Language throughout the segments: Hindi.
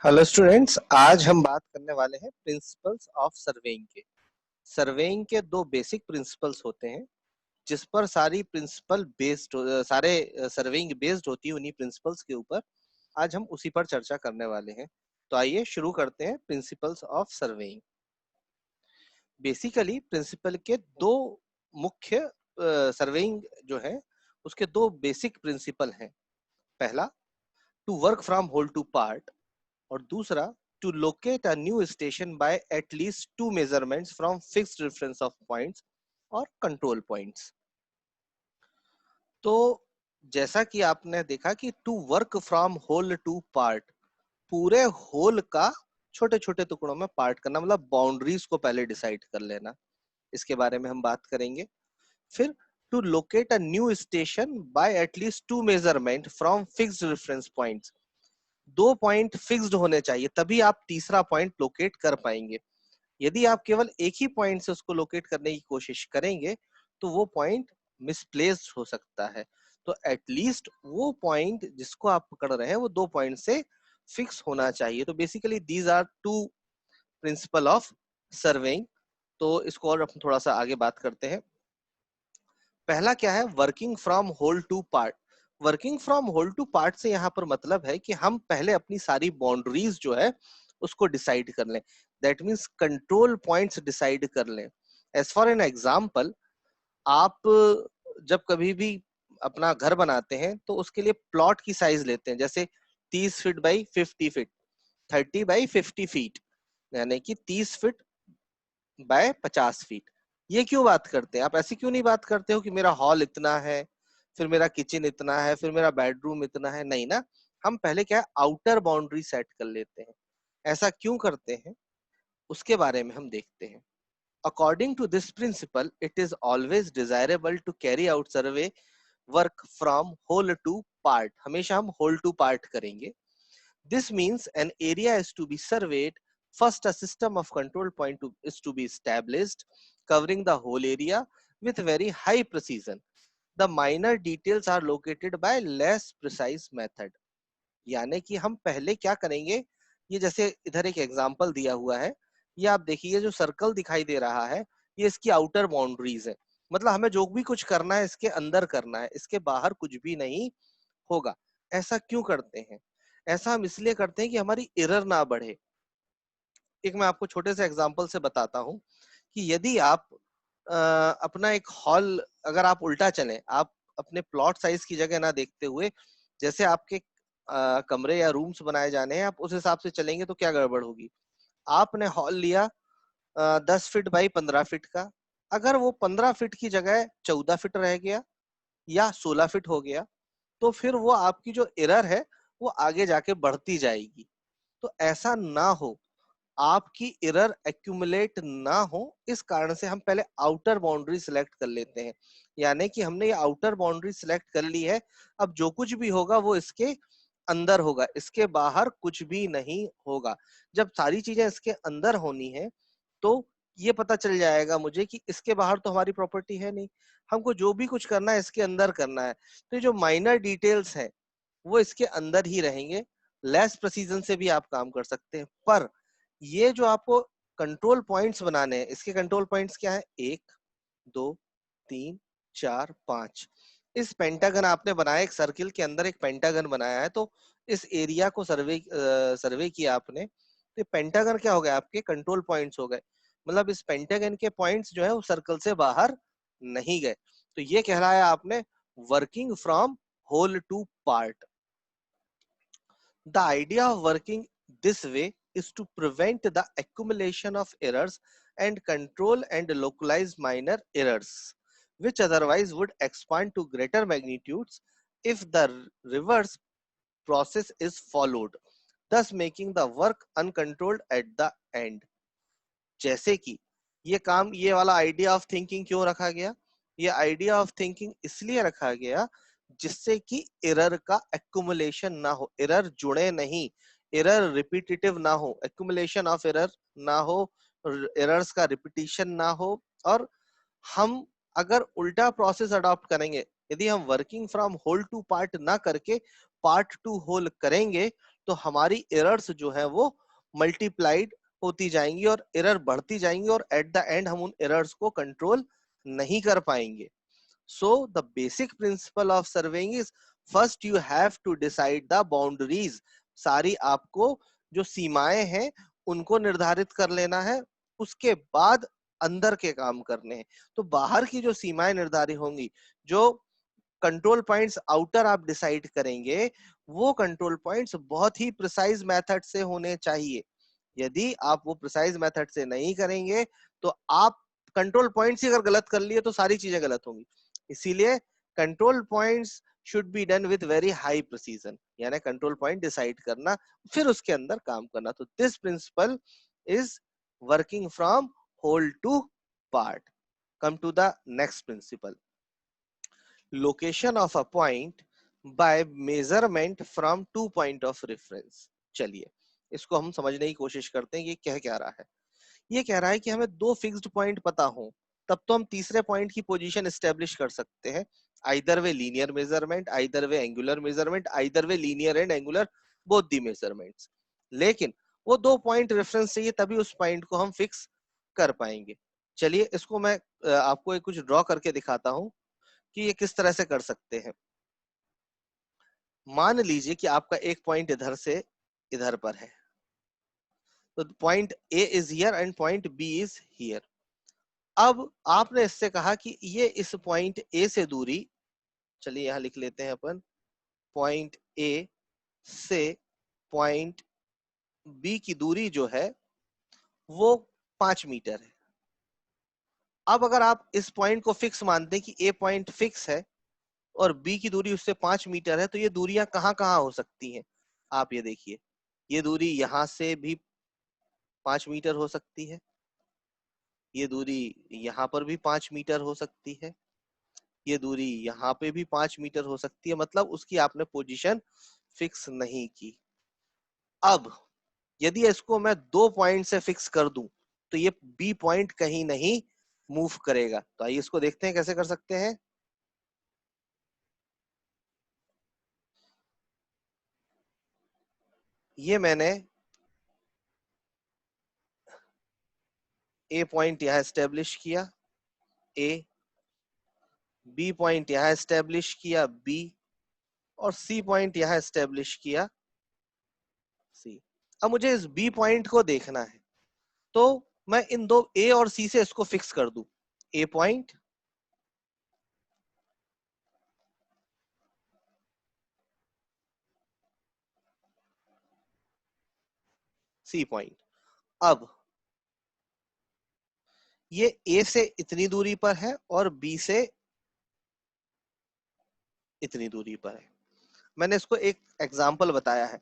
हेलो स्टूडेंट्स, आज हम बात करने वाले हैं प्रिंसिपल्स ऑफ सर्वेइंग के। सर्वेइंग के दो बेसिक प्रिंसिपल्स होते हैं जिस पर सारी प्रिंसिपल बेस्ड सारे सर्वेइंग बेस्ड होती है। उन्हीं प्रिंसिपल्स के ऊपर आज हम उसी पर चर्चा करने वाले हैं। तो आइए शुरू करते हैं principles of surveying. Basically principle के दो मुख्य सर्वेइंग जो है उसके दो बेसिक प्रिंसिपल हैं। पहला, to work from whole to part, और दूसरा, to locate a new station by at least two measurements from fixed reference of points और control points। तो जैसा कि आपने देखा कि to work from whole to part, पूरे होल का छोटे छोटे टुकड़ों में पार्ट करना, मतलब बाउंड्रीज को पहले डिसाइड कर लेना। इसके बारे में हम बात करेंगे। फिर to locate a new station by at least two measurement from fixed reference points, दो पॉइंट फिक्स्ड होने चाहिए तभी आप तीसरा पॉइंट लोकेट कर पाएंगे। यदि आप केवल एक ही पॉइंट से उसको लोकेट करने की कोशिश करेंगे तो वो पॉइंट मिसप्लेस्ड हो सकता है। तो एटलीस्ट वो पॉइंट जिसको आप पकड़ रहे हैं वो दो पॉइंट से फिक्स होना चाहिए। तो basically these are two principle of surveying. तो इसको और अपन थोड़ा सा आगे बात करते हैं। पहला क्या है? Working from whole to part. Working from whole to part से यहाँ पर मतलब है कि हम पहले अपनी सारी बाउंड्रीज जो है उसको डिसाइड कर लें। That means control points decide कर लें। एज फॉर एन एग्जाम्पल, आप जब कभी भी अपना घर बनाते हैं तो उसके लिए प्लॉट की साइज लेते हैं, जैसे 30 feet by 50 feet, 30 by 50 feet, यानी कि 30 फीट बाय 50 फीट। ये क्यों बात करते हैं? आप ऐसे क्यों नहीं बात करते हो कि मेरा हॉल इतना है, फिर मेरा किचन इतना है, फिर मेरा बेडरूम इतना है? नहीं ना, हम पहले क्या है, आउटर बाउंड्री सेट कर लेते हैं। ऐसा क्यों करते हैं उसके बारे में हम देखते हैं। According to this principle, it is always desirable to carry out survey work from whole to part. हमेशा हम होल टू पार्ट करेंगे। This means an area is to be surveyed. First, a system of control point is to be established, covering the whole area with very high precision. The minor details are located by less precise method. यानी कि हम पहले क्या करेंगे, ये जैसे इधर एक एग्जांपल दिया हुआ है, ये आप देखिए, जो सर्कल दिखाई दे रहा है ये इसकी आउटर बाउंड्रीज है। मतलब हमें जो भी कुछ करना है इसके अंदर करना है, इसके बाहर कुछ भी नहीं होगा। ऐसा क्यों करते हैं? ऐसा हम इसलिए करते हैं कि हमारी एरर ना बढ़े। एक मैं आपको छोटे से एग्जांपल से बताता हूँ कि यदि आप अपना एक हॉल, अगर आप उल्टा चलें, आप अपने प्लॉट साइज की जगह ना देखते हुए जैसे आपके कमरे या रूम्स बनाए जाने हैं आप उस हिसाब से चलेंगे तो क्या गड़बड़ होगी। आपने हॉल लिया 10 फीट बाई 15 फीट का, अगर वो 15 फीट की जगह 14 फीट रह गया या 16 फीट हो गया तो फिर वो आपकी जो एरर है वो आगे जाके बढ़ती जाएगी। तो ऐसा ना हो, आपकी एरर एक्यूमुलेट ना हो, इस कारण से हम पहले आउटर बाउंड्री सिलेक्ट कर लेते हैं। यानी कि हमने ये आउटर बाउंड्री सिलेक्ट कर ली है, अब जो कुछ भी होगा वो इसके अंदर होगा, इसके बाहर कुछ भी नहीं होगा। जब सारी चीजें इसके अंदर होनी है तो ये पता चल जाएगा मुझे कि इसके बाहर तो हमारी प्रॉपर्टी है नहीं, हमको जो भी कुछ करना है इसके अंदर करना है। तो ये जो माइनर डिटेल्स हैं वो इसके अंदर ही रहेंगे। लेस प्रेसिजन से भी आप काम कर सकते हैं, पर ये जो आपको कंट्रोल पॉइंट्स बनाने हैं, इसके कंट्रोल पॉइंट्स क्या है? 1, 2, 3, 4, 5। इस पेंटागन आपने बनाया, एक सर्किल के अंदर एक पेंटागन बनाया है, तो इस एरिया को सर्वे किया आपने, तो पेंटागन क्या हो गया? आपके कंट्रोल पॉइंट्स हो गए। मतलब इस पेंटागन के पॉइंट्स जो है वो सर्कल से बाहर नहीं गए। तो ये कहलाया आपने working from whole to part. The idea of working this way is to prevent the accumulation of errors and control and localize minor errors, which otherwise would expand to greater magnitudes if the reverse process is followed, thus making the work uncontrolled at the end. जैसे कि ये काम, ये वाला आइडिया ऑफ थिंकिंग क्यों रखा गया? ये आइडिया ऑफ थिंकिंग इसलिए रखा गया जिससे कि एरर का एक्युमुलेशन ना हो, एरर जुड़े नहीं, एरर रिपीटेटिव ना हो, एक्युमुलेशन ऑफ एरर ना हो, एरर्स का रिपीटिशन ना हो। और हम अगर उल्टा प्रोसेस अडॉप्ट करेंगे, यदि हम working from whole to part ना करके पार्ट टू होल करेंगे तो हमारी एरर्स जो है वो मल्टीप्लाइड होती जाएंगी और एरर बढ़ती जाएंगी और एट द एंड हम उन एरर्स को कंट्रोल नहीं कर पाएंगे. So the basic principle of surveying is first you have to decide the boundaries. सारी आपको जो सीमाएं हैं उनको निर्धारित कर लेना है, उसके बाद अंदर के काम करने हैं. तो बाहर की जो सीमाएं निर्धारित होंगी, जो कंट्रोल पॉइंट्स आउटर आप डिसाइड करेंगे, वो कंट्रोल पॉइंट्स बहुत ही प्रिसाइज मेथड से होने चाहिए. यदि आप वो प्रिसाइज मेथड से नहीं करेंगे तो आप कंट्रोल पॉइंट्स ही अगर गलत कर लिए तो सारी चीजें गलत होंगी. इसीलिए control points should be done with very high precision, यानी कंट्रोल पॉइंट डिसाइड करना फिर उसके अंदर काम करना. तो this principle is working from whole to part. Come to the next principle, location of a point by measurement from two point of reference. चलिए इसको हम समझने की कोशिश करते हैं. ये क्या रहा है? ये कह रहा है कि हमें दो फिक्स्ड पॉइंट पता हो तब तो हम तीसरे पॉइंट की पोजीशन एस्टेब्लिश कर सकते हैं. Either way linear measurement, either way angular measurement, either way linear and angular, both the measurements. लेकिन वो दो पॉइंट रेफरेंस चाहिए, तभी उस पॉइंट को हम फिक्स कर पाएंगे. चलिए इसको मैं आपको एक कुछ ड्रॉ करके दिखाता हूं कि ये किस तरह से कर सकते हैं. मान लीजिए कि आपका एक पॉइंट इधर से इधर पर है, तो point A is here and point B is here. अब आपने इससे कहा कि ये इस पॉइंट ए से दूरी, चलिए यहां लिख लेते हैं अपन, पॉइंट ए से पॉइंट बी की दूरी जो है वो 5 मीटर है. अब अगर आप इस पॉइंट को फिक्स मानते हैं कि ए पॉइंट फिक्स है और बी की दूरी उससे 5 मीटर है, तो ये दूरियां कहाँ कहाँ हो सकती हैं? आप ये देखिए, ये दूरी यहां से भी 5 मीटर हो सकती है, ये दूरी यहाँ पर भी 5 मीटर हो सकती है, ये दूरी यहाँ पे भी 5 मीटर हो सकती है. मतलब उसकी आपने पोजीशन फिक्स नहीं की. अब यदि इसको मैं दो पॉइंट से फिक्स कर दूं तो ये बी पॉइंट कहीं नहीं मूव करेगा. तो आइए इसको देखते हैं कैसे कर सकते हैं. ये मैंने ए पॉइंट यहां एस्टेब्लिश किया, ए, बी पॉइंट यहां एस्टेब्लिश किया, बी, और सी पॉइंट यहां एस्टेब्लिश किया, सी. अब मुझे इस बी पॉइंट को देखना है, तो मैं इन दो ए और सी से इसको फिक्स कर दूं. ए पॉइंट, सी पॉइंट. अब ये ए से इतनी दूरी पर है और बी से इतनी दूरी पर है. मैंने इसको एक एग्जाम्पल बताया है.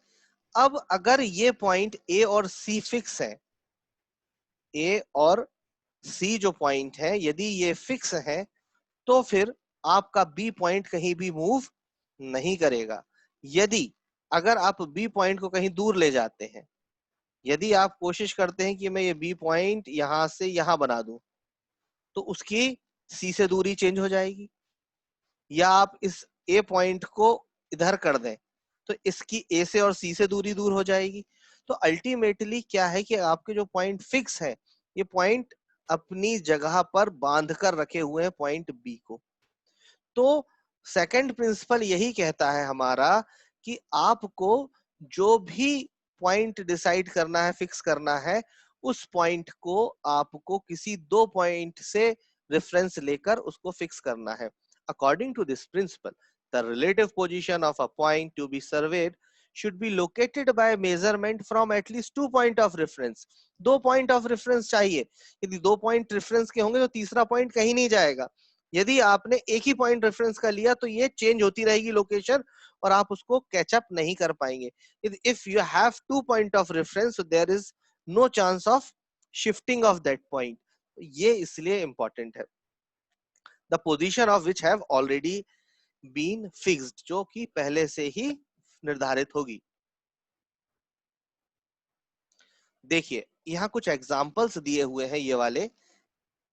अब अगर ये पॉइंट ए और सी फिक्स है, ए और सी जो पॉइंट है यदि ये फिक्स है, तो फिर आपका बी पॉइंट कहीं भी मूव नहीं करेगा. यदि अगर आप बी पॉइंट को कहीं दूर ले जाते हैं, यदि आप कोशिश करते हैं कि मैं ये बी पॉइंट यहां से यहां बना दूं, तो उसकी सी से दूरी चेंज हो जाएगी. या आप इस ए पॉइंट को इधर कर दें तो इसकी ए से और सी से दूरी दूर हो जाएगी. तो अल्टीमेटली क्या है कि आपके जो पॉइंट फिक्स है, ये पॉइंट अपनी जगह पर बांध कर रखे हुए हैं पॉइंट बी को. तो सेकंड प्रिंसिपल यही कहता है हमारा कि आपको जो भी पॉइंट डिसाइड करना है, फिक्स करना है, उस पॉइंट को आपको किसी दो पॉइंट से रेफरेंस लेकर उसको फिक्स करना है. According to this principle, the relative position of a point to be surveyed should be located by measurement from at least 2 point of reference. दो पॉइंट ऑफ रेफरेंस चाहिए. यदि दो पॉइंट रेफरेंस के होंगे तो तीसरा पॉइंट कहीं नहीं जाएगा. यदि आपने एक ही पॉइंट रेफरेंस का लिया तो ये चेंज होती रहेगी लोकेशन और आप उसको कैचअप नहीं कर पाएंगे. If you have 2 point of reference, so there is no chance of shifting of that point. ये इसलिए इंपॉर्टेंट है. The position of which have already been fixed, जो कि पहले से ही निर्धारित होगी. देखिए यहाँ कुछ एग्जांपल्स दिए हुए हैं ये वाले.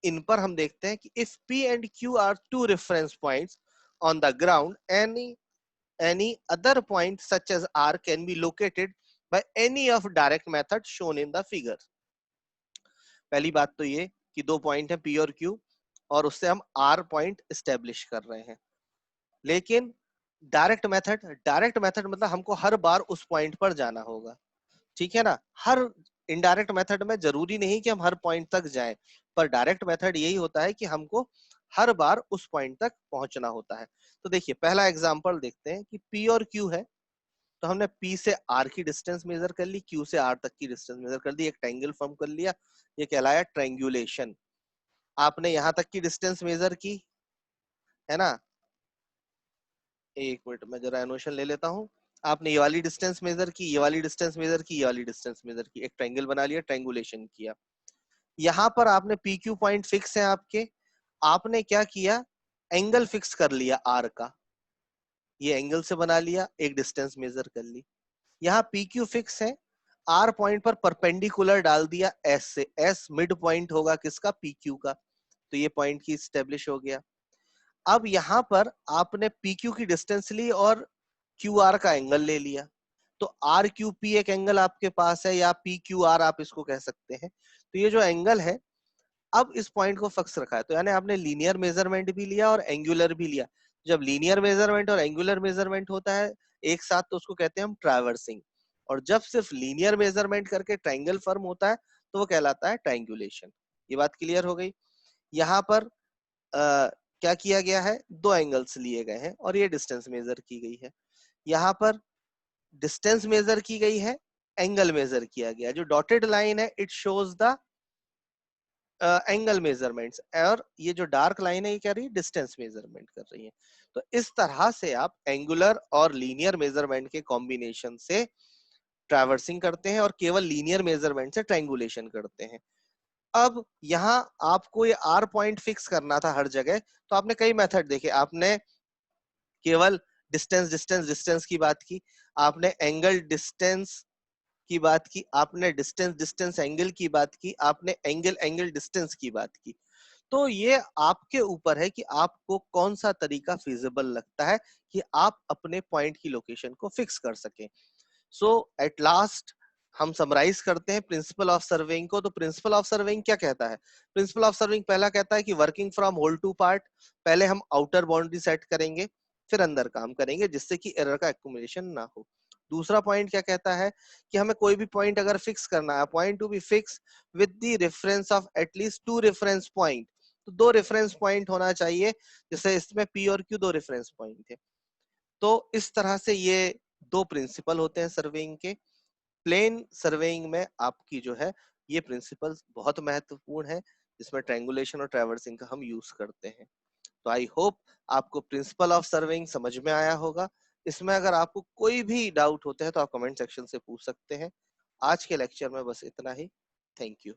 इन पर हम देखते हैं कि if P and Q are two reference points on the ground, any other point such as R can be located by any of direct method shown in the figure. पहली बात तो ये कि दो पॉइंट है पी और क्यू, और उससे हम आर पॉइंट स्टेब्लिश कर रहे हैं। लेकिन डायरेक्ट मेथड मतलब हमको हर बार उस पॉइंट पर जाना होगा, ठीक है ना। हर इनडायरेक्ट मेथड में जरूरी नहीं कि हम हर पॉइंट तक जाएं, पर डायरेक्ट मेथड यही होता है कि हमको हर बार उस पॉइंट तक पहुंचना होता है। तो देखिए पहला एग्जांपल देखते हैं कि P और Q है, तो हमने P से R की डिस्टेंस मेजर कर ली, Q से R तक की डिस्टेंस मेजर कर दी, एक ट्रायंगल फॉर्म कर लिया, ये कहलाया ट्रायंगुलेशन। आपने यहां तक की डिस्टेंस मेजर की है ना, एक मिनट में जरा एनोशन ले लेता हूँ। आपने ये वाली डिस्टेंस मेजर की, ये वाली डिस्टेंस मेजर की, ये वाली डिस्टेंस मेजर की, एक ट्रायंगल बना लिया, ट्रायंगुलेशन किया। यहाँ पर आपने पी क्यू पॉइंट फिक्स है आपके, आपने क्या किया, एंगल फिक्स कर लिया आर का, ये एंगल से बना लिया, एक डिस्टेंस मेजर कर ली। यहाँ पी क्यू फिक्स है, आर पॉइंट पर परपेंडिकुलर डाल दिया एस से, एस मिड पॉइंट होगा किसका, पी क्यू का, तो ये पॉइंट की स्टेब्लिश हो गया। अब यहाँ पर आपने पी क्यू की डिस्टेंस ली और क्यू आर का एंगल ले लिया, तो आर क्यू पी एक एंगल आपके पास है, या पी क्यू आर आप इसको कह सकते हैं। तो ये जो एंगल है, अब इस पॉइंट को फिक्स रखा है, तो यानी आपने लीनियर मेजरमेंट भी लिया और एंगुलर भी लिया। जब लीनियर मेजरमेंट और एंगुलर मेजरमेंट होता है एक साथ, तो उसको कहते हैं हम ट्रैवर्सिंग, और जब सिर्फ लीनियर मेजरमेंट करके ट्रायंगल फॉर्म होता है तो वो कहलाता है ट्रायंगुलेशन। ये बात क्लियर हो गई। यहाँ पर क्या किया गया है, दो एंगल्स लिए गए हैं और ये डिस्टेंस मेजर की गई है। यहाँ पर डिस्टेंस मेजर की गई है, एंगल मेजर किया गया। जो डॉटेड लाइन है it shows the angle measurements, और ये जो डार्क लाइन है ये क्या रही है, डिस्टेंस मेजरमेंट कर रही है। तो इस तरह से आप एंगुलर और लीनियर मेजरमेंट के कॉम्बिनेशन से ट्रैवर्सिंग करते हैं और केवल लीनियर मेजरमेंट से ट्रायंगुलेशन करते हैं। अब यहाँ आपको ये आर पॉइंट फिक्स करना था हर जगह, तो आपने कई मेथड देखे। आपने केवल डिस्टेंस डिस्टेंस डिस्टेंस की बात की, आपने एंगल डिस्टेंस की बात की, आपने डिस्टेंस डिस्टेंस एंगल की बात की, आपने एंगल एंगल डिस्टेंस की बात की। तो ये आपके ऊपर है कि आपको कौन सा तरीका फिजिबल लगता है कि आप अपने पॉइंट की लोकेशन को फिक्स कर सकें। सो एट लास्ट हम समराइज करते हैं प्रिंसिपल ऑफ सर्वेइंग को। तो प्रिंसिपल ऑफ सर्वेइंग क्या कहता है, प्रिंसिपल ऑफ सर्वेइंग पहला कहता है कि working from whole to part, पहले हम आउटर बाउंड्री सेट करेंगे फिर अंदर काम करेंगे, जिससे कि एरर का एक्यूमुलेशन ना हो। दूसरा पॉइंट क्या कहता है कि हमें कोई भी पॉइंट अगर फिक्स करना है, point to B fix with the reference of at least to reference point, तो दो रेफरेंस पॉइंट होना चाहिए, जैसे इसमें पी और क्यू दो रेफरेंस पॉइंट है। तो इस तरह से ये दो प्रिंसिपल होते हैं सर्वेइंग के। प्लेन सर्वेइंग में आपकी जो है ये प्रिंसिपल्स बहुत महत्वपूर्ण है, जिसमें ट्रायंगुलेशन और ट्रैवर्सिंग का हम यूज करते हैं। तो आई होप आपको प्रिंसिपल ऑफ सर्वेइंग समझ में आया होगा। इसमें अगर आपको कोई भी डाउट होते हैं तो आप कमेंट सेक्शन से पूछ सकते हैं। आज के लेक्चर में बस इतना ही। Thank you.